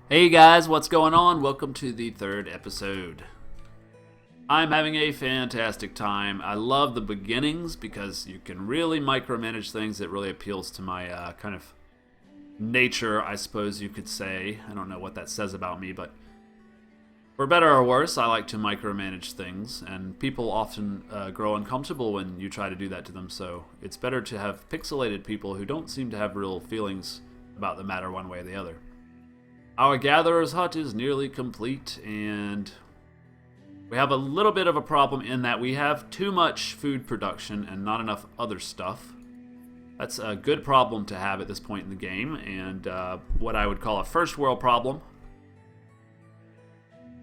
Hey guys, what's going on? Welcome to the third episode. I'm having a fantastic time. I love the beginnings because you can really micromanage things. It really appeals to my kind of nature, I suppose you could say. I don't know what that says about me, but for better or worse, I like to micromanage things, and people often grow uncomfortable when you try to do that to them, so it's better to have pixelated people who don't seem to have real feelings about the matter one way or the other. Our gatherer's hut is nearly complete, and we have a little bit of a problem in that we have too much food production and not enough other stuff. That's a good problem to have at this point in the game, and what I would call a first world problem.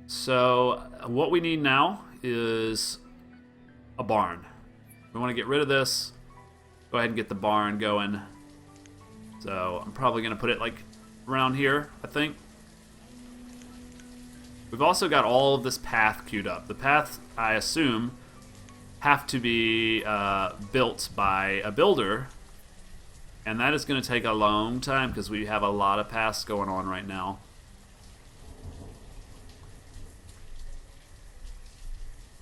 So what we need now is a barn. We want to get rid of this. Go ahead and get the barn going. So I'm probably going to put it like around here, I think. We've also got all of this path queued up. The paths, I assume, have to be built by a builder, and that is going to take a long time because we have a lot of paths going on right now.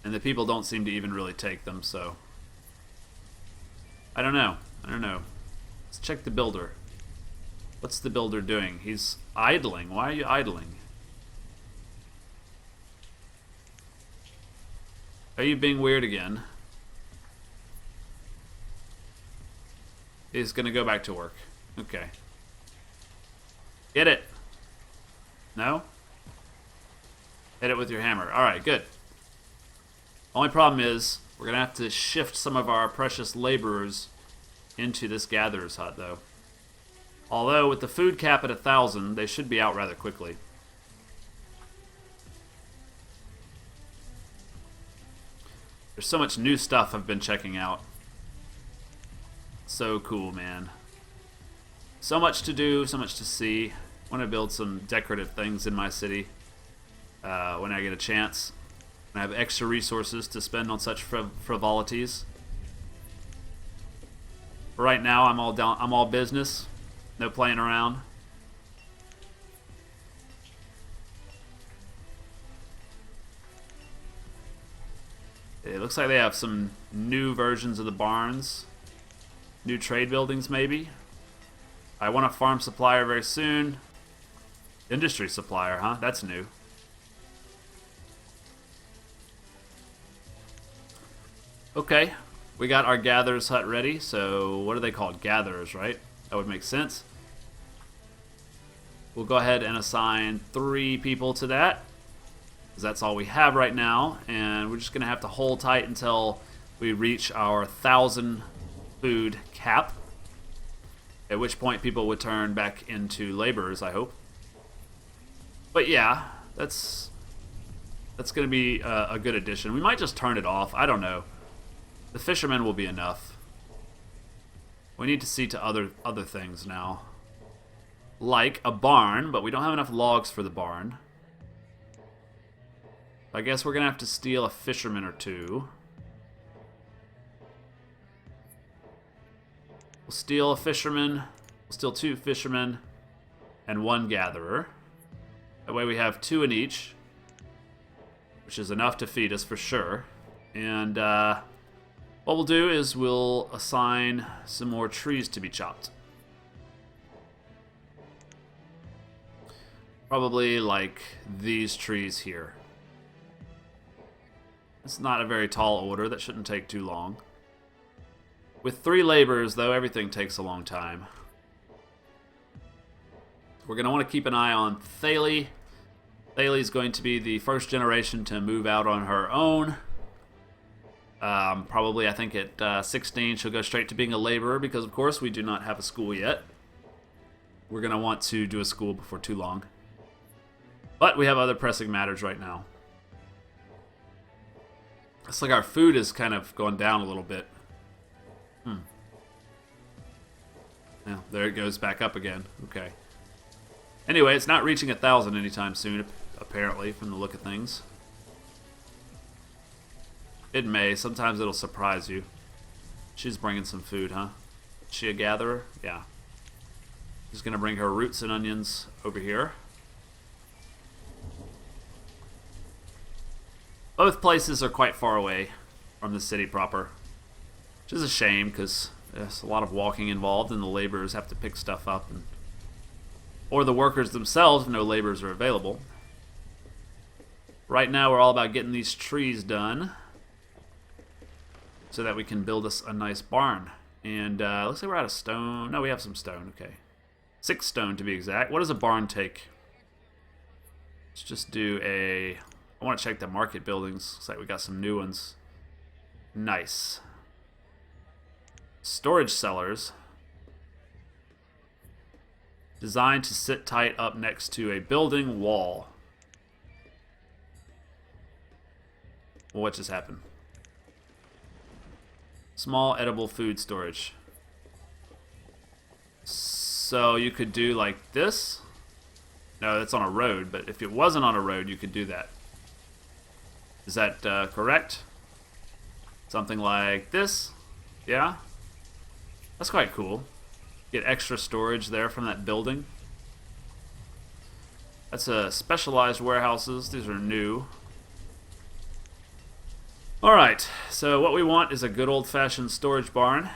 And the people don't seem to even really take them, so I don't know. Let's check the builder. What's the builder doing? He's idling. Why are you idling? Are you being weird again? He's gonna go back to work. Okay. Get it. No? Hit it with your hammer. Alright, good. Only problem is, we're gonna have to shift some of our precious laborers into this gatherer's hut, though. Although, with the food cap at 1,000, they should be out rather quickly. There's so much new stuff I've been checking out. So cool, man. So much to do, so much to see. I want to build some decorative things in my city when I get a chance. And I have extra resources to spend on such frivolities. For right now, I'm all business. No playing around. It looks like they have some new versions of the barns. New trade buildings, maybe. I want a farm supplier very soon. Industry supplier, huh? That's new. Okay, we got our gatherer's hut ready. So what are they called? Gatherers, right? That would make sense. We'll go ahead and assign 3 people to that, because that's all we have right now, and we're just going to have to hold tight until we reach our 1,000 food cap, at which point people would turn back into laborers, I hope. But yeah, that's going to be a good addition. We might just turn it off. I don't know. The fishermen will be enough. We need to see to other things now. Like a barn, but we don't have enough logs for the barn. I guess we're going to have to steal a fisherman or 2. We'll steal a fisherman. We'll steal 2 fishermen and 1 gatherer. That way we have 2 in each, which is enough to feed us for sure. And what we'll do is we'll assign some more trees to be chopped. Probably like these trees here. It's not a very tall order. That shouldn't take too long. With 3 laborers, though, everything takes a long time. We're going to want to keep an eye on Thalie. Thalie's going to be the first generation to move out on her own. Probably, I think, at 16, she'll go straight to being a laborer because, of course, we do not have a school yet. We're going to want to do a school before too long. But we have other pressing matters right now. It's like our food is kind of going down a little bit. Yeah, there it goes back up again. Okay. Anyway, it's not reaching 1,000 anytime soon, apparently, from the look of things. It may. Sometimes it'll surprise you. She's bringing some food, huh? Is she a gatherer? Yeah. She's going to bring her roots and onions over here. Both places are quite far away from the city proper, which is a shame because there's a lot of walking involved and the laborers have to pick stuff up, or the workers themselves if no laborers are available. Right now we're all about getting these trees done so that we can build us a nice barn. And looks like we're out of stone. No, we have some stone. Okay. 6 stone to be exact. What does a barn take? Let's just do a... I want to check the market buildings. Looks like we got some new ones. Nice. Storage cellars. Designed to sit tight up next to a building wall. Well, what just happened? Small edible food storage. So you could do like this. No, that's on a road, but if it wasn't on a road, you could do that. Is that correct? Something like this? Yeah? That's quite cool. Get extra storage there from that building. That's specialized warehouses. These are new. Alright, so what we want is a good old-fashioned storage barn.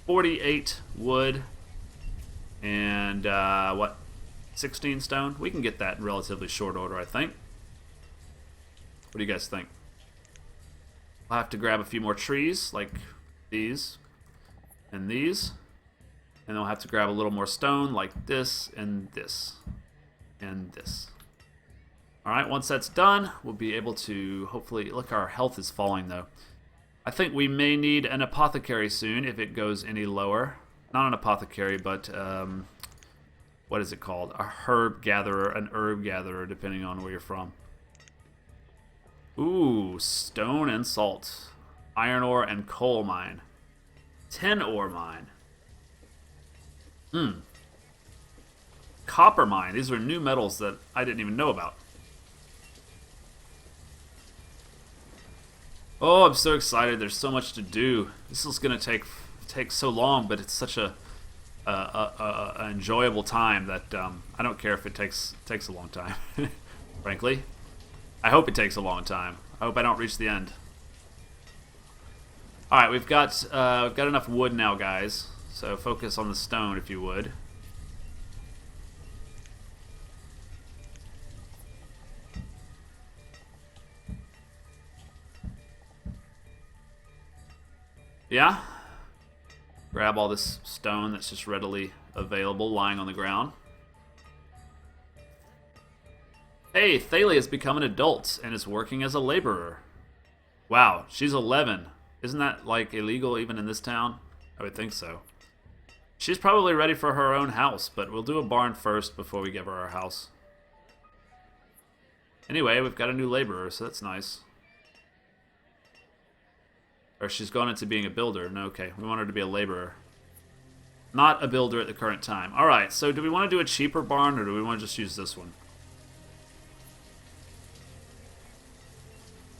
48 wood and, 16 stone? We can get that in relatively short order, I think. What do you guys think? I'll have to grab a few more trees, like these and these. And then we'll have to grab a little more stone, like this and this and this. Alright, once that's done, we'll be able to hopefully... Look, our health is falling, though. I think we may need an apothecary soon if it goes any lower. Not an apothecary, but... what is it called? A herb gatherer, an herb gatherer, depending on where you're from. Ooh, stone and salt. Iron ore and coal mine. Tin ore mine. Copper mine. These are new metals that I didn't even know about. Oh, I'm so excited. There's so much to do. This is going to take so long, but it's such a enjoyable time that I don't care if it takes a long time. Frankly, I hope it takes a long time. I hope I don't reach the end. All right, we've got enough wood now, guys. So focus on the stone, if you would. Yeah. Grab all this stone that's just readily available, lying on the ground. Hey, Thalia's become an adult and is working as a laborer. Wow, she's 11. Isn't that, like, illegal even in this town? I would think so. She's probably ready for her own house, but we'll do a barn first before we give her our house. Anyway, we've got a new laborer, so that's nice. Or she's gone into being a builder. No, okay. We want her to be a laborer. Not a builder at the current time. Alright, so do we want to do a cheaper barn, or do we want to just use this one?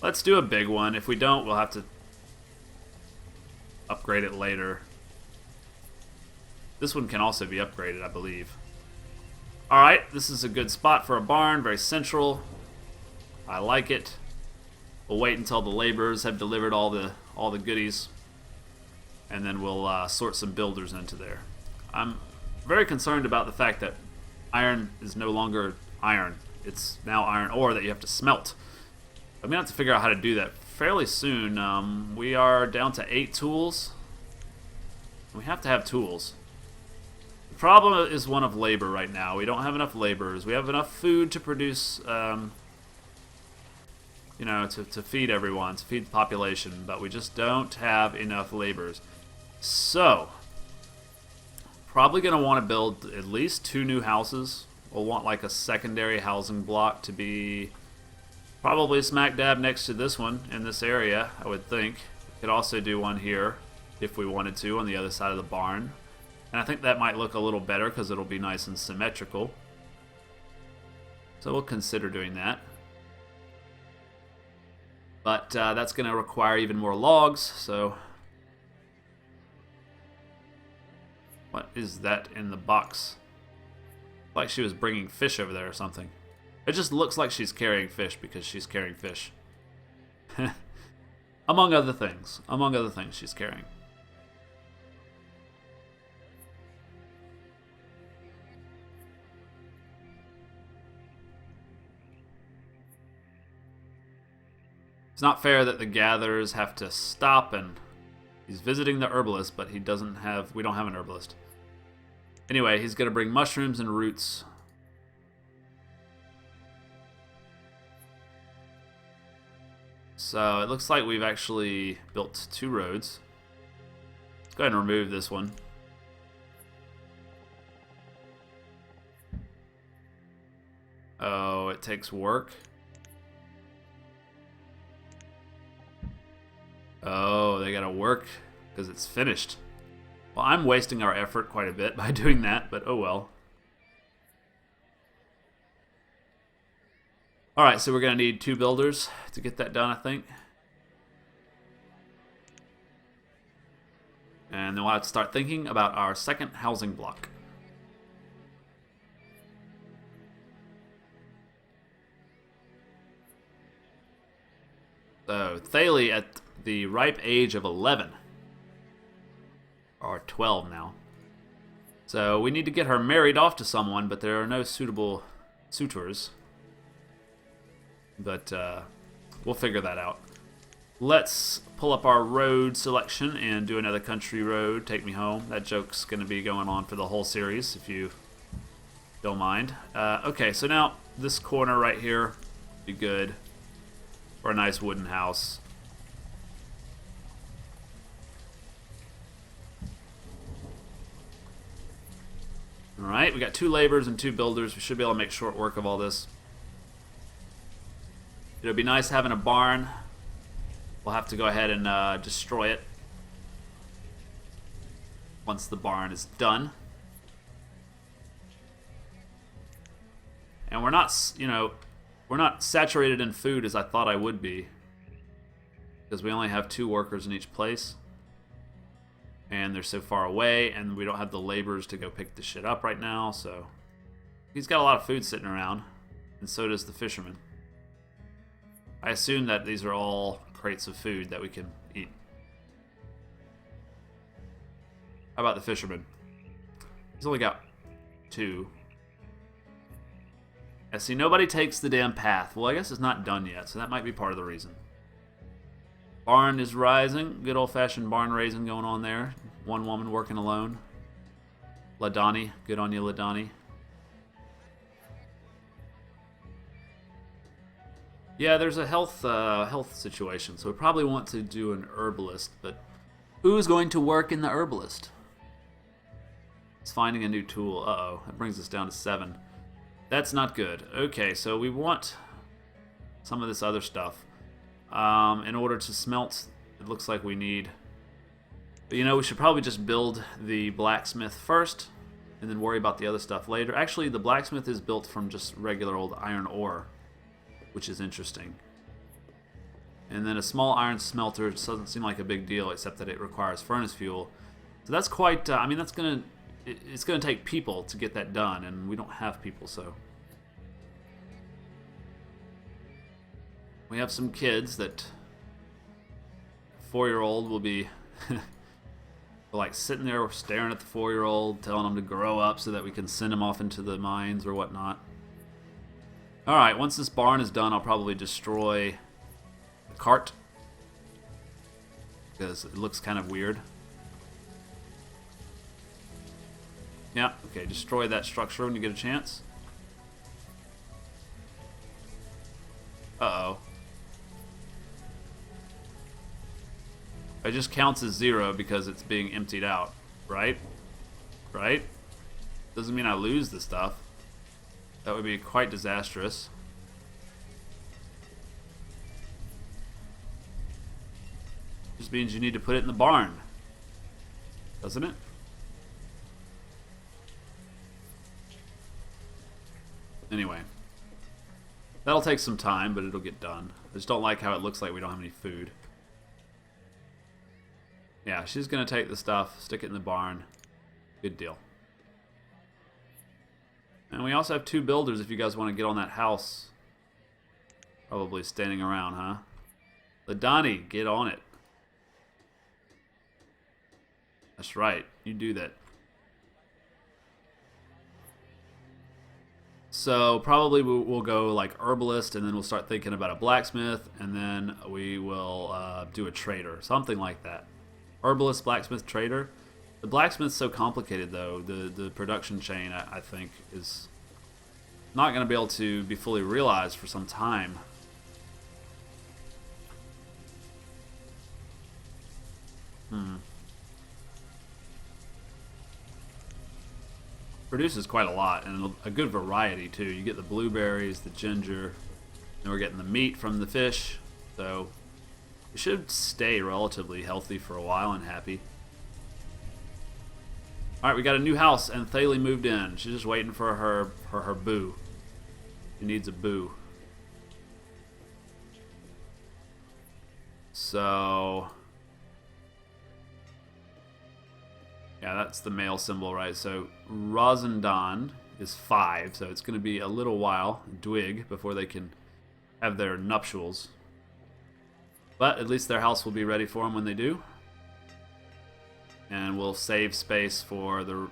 Let's do a big one. If we don't, we'll have to upgrade it later. This one can also be upgraded, I believe. Alright, this is a good spot for a barn. Very central. I like it. We'll wait until the laborers have delivered all the goodies, and then we'll sort some builders into there. I'm very concerned about the fact that iron is no longer iron. It's now iron ore that you have to smelt. I'm gonna have to figure out how to do that fairly soon. We are down to 8 tools. We have to have tools. The problem is one of labor right now. We don't have enough laborers. We have enough food to produce, you know, to feed everyone, to feed the population, but we just don't have enough laborers. So, probably going to want to build at least 2 new houses. We'll want like a secondary housing block to be probably smack dab next to this one in this area, I would think. We could also do one here if we wanted to on the other side of the barn. And I think that might look a little better because it'll be nice and symmetrical. So we'll consider doing that. But that's going to require even more logs, so... What is that in the box? Like she was bringing fish over there or something. It just looks like she's carrying fish because she's carrying fish. Among other things. Among other things she's carrying. It's not fair that the gatherers have to stop, and he's visiting the herbalist, but we don't have an herbalist. Anyway, he's going to bring mushrooms and roots. So it looks like we've actually built 2 roads. Let's go ahead and remove this one. Oh, it takes work. Oh, they gotta work because it's finished. Well, I'm wasting our effort quite a bit by doing that, but oh well. Alright, so we're gonna need 2 builders to get that done, I think. And then we'll have to start thinking about our second housing block. So, Thalie at the ripe age of 11. Or 12 now. So we need to get her married off to someone, but there are no suitable suitors. But we'll figure that out. Let's pull up our road selection and do another country road. Take me home. That joke's going to be going on for the whole series, if you don't mind. Okay, so now this corner right here be good for a nice wooden house. Alright, we got 2 laborers and 2 builders. We should be able to make short work of all this. It'll be nice having a barn. We'll have to go ahead and destroy it once the barn is done. And we're not, we're not saturated in food as I thought I would be, because we only have 2 workers in each place. And they're so far away, and we don't have the laborers to go pick the shit up right now, so... He's got a lot of food sitting around, and so does the fisherman. I assume that these are all crates of food that we can eat. How about the fisherman? He's only got 2. I see nobody takes the damn path. Well, I guess it's not done yet, so that might be part of the reason. Barn is rising. Good old-fashioned barn raising going on there. One woman working alone. Ladani. Good on you, Ladani. Yeah, there's a health situation, so we probably want to do an herbalist, but who's going to work in the herbalist? It's finding a new tool. Uh-oh, that brings us down to 7. That's not good. Okay, so we want some of this other stuff. In order to smelt, it looks like we need... But we should probably just build the blacksmith first, and then worry about the other stuff later. Actually, the blacksmith is built from just regular old iron ore, which is interesting. And then a small iron smelter doesn't seem like a big deal, except that it requires furnace fuel. So that's quite... I mean, it's gonna take people to get that done, and we don't have people, so... We have some kids that 4-year-old will be like sitting there staring at the 4-year-old, telling them to grow up so that we can send them off into the mines or whatnot. Alright, once this barn is done, I'll probably destroy the cart, because it looks kind of weird. Yeah, okay, destroy that structure when you get a chance. Uh-oh. It just counts as 0 because it's being emptied out, right? Right? Doesn't mean I lose the stuff. That would be quite disastrous. Just means you need to put it in the barn, doesn't it? Anyway. That'll take some time, but it'll get done. I just don't like how it looks like we don't have any food. Yeah, she's going to take the stuff, stick it in the barn. Good deal. And we also have 2 builders if you guys want to get on that house. Probably standing around, huh? Ladani, get on it. That's right. You do that. So probably we'll go like herbalist, and then we'll start thinking about a blacksmith, and then we will do a trader, something like that. Herbalist, blacksmith, trader. The blacksmith's so complicated, though. The production chain, I think, is not going to be able to be fully realized for some time. Produces quite a lot, and a good variety too. You get the blueberries, the ginger, and we're getting the meat from the fish, so we should stay relatively healthy for a while and happy. Alright, we got a new house, and Thalie moved in. She's just waiting for her boo. She needs a boo. So yeah, that's the male symbol, right? So Rosendan is 5, so it's going to be a little while, Dwig, before they can have their nuptials. But at least their house will be ready for them when they do. And we'll save space for the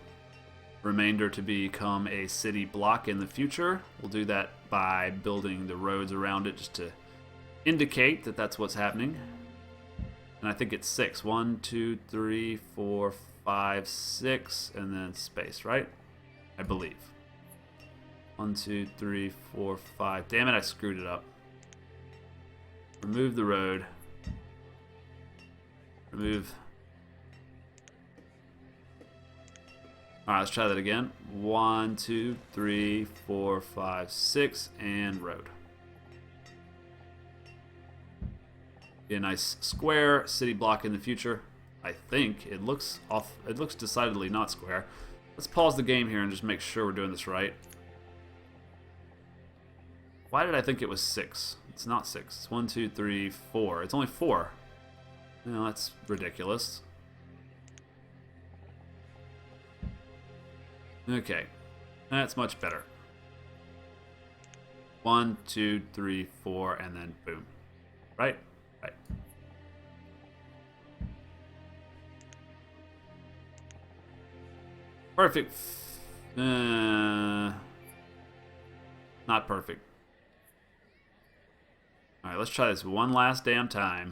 remainder to become a city block in the future. We'll do that by building the roads around it just to indicate that that's what's happening. And I think it's 6. 1, 2, 3, 4, 5, 6, and then space, right? I believe. 1, 2, 3, 4, 5. Damn it, I screwed it up. Remove the road. Remove. Alright, let's try that again. 1, 2, 3, 4, 5, 6, and road. Be a nice square city block in the future. I think it looks off. It looks decidedly not square. Let's pause the game here and just make sure we're doing this right. Why did I think it was 6? It's not 6. It's 1, 2, 3, 4. It's only 4. No, that's ridiculous. Okay, that's much better. 1, 2, 3, 4, and then boom. Right? Right. Perfect. Not perfect. Alright, let's try this one last damn time.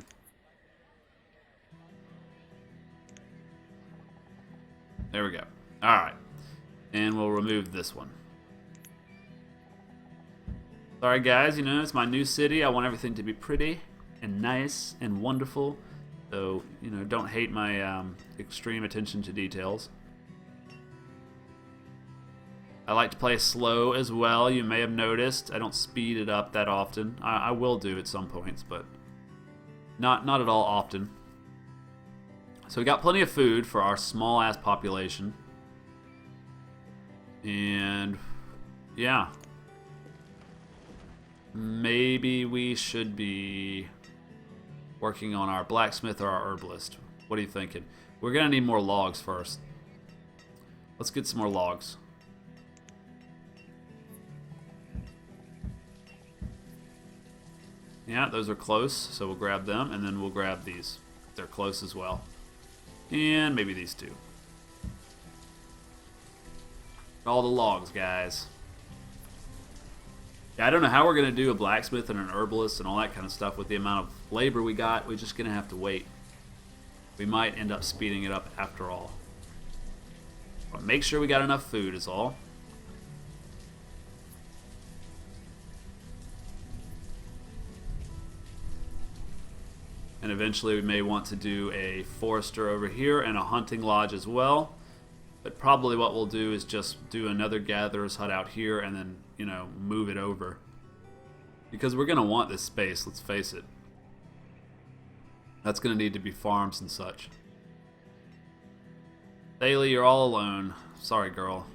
There we go. Alright. And we'll remove this one. Sorry guys, you know, it's my new city. I want everything to be pretty and nice and wonderful. So, you know, don't hate my extreme attention to details. I like to play slow as well. You may have noticed I don't speed it up that often. I will do at some points, but not at all often. So we got plenty of food for our small ass population. And yeah, maybe we should be working on our blacksmith or our herbalist. What are you thinking? We're gonna need more logs first. Let's get some more logs. Yeah, those are close, so we'll grab them, and then we'll grab these. They're close as well. And maybe these two. All the logs, guys. Yeah, I don't know how we're going to do a blacksmith and an herbalist and all that kind of stuff with the amount of labor we got. We're just going to have to wait. We might end up speeding it up after all. But make sure we got enough food is all. And eventually we may want to do a forester over here and a hunting lodge as well. But probably what we'll do is just do another gatherer's hut out here and then, you know, move it over. Because we're going to want this space, let's face it. That's going to need to be farms and such. Thalie, you're all alone. Sorry, girl.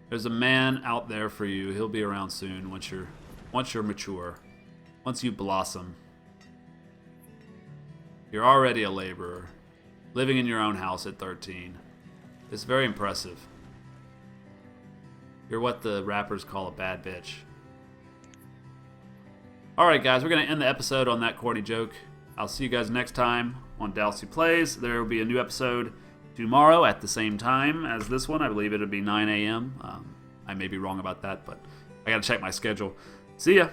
There's a man out there for you. He'll be around soon once you're mature. Once you blossom. You're already a laborer, living in your own house at 13. It's very impressive. You're what the rappers call a bad bitch. Alright guys, we're going to end the episode on that corny joke. I'll see you guys next time on Dallas Who Plays. There will be a new episode tomorrow at the same time as this one. I believe it'll be 9 a.m. I may be wrong about that, but I got to check my schedule. See ya!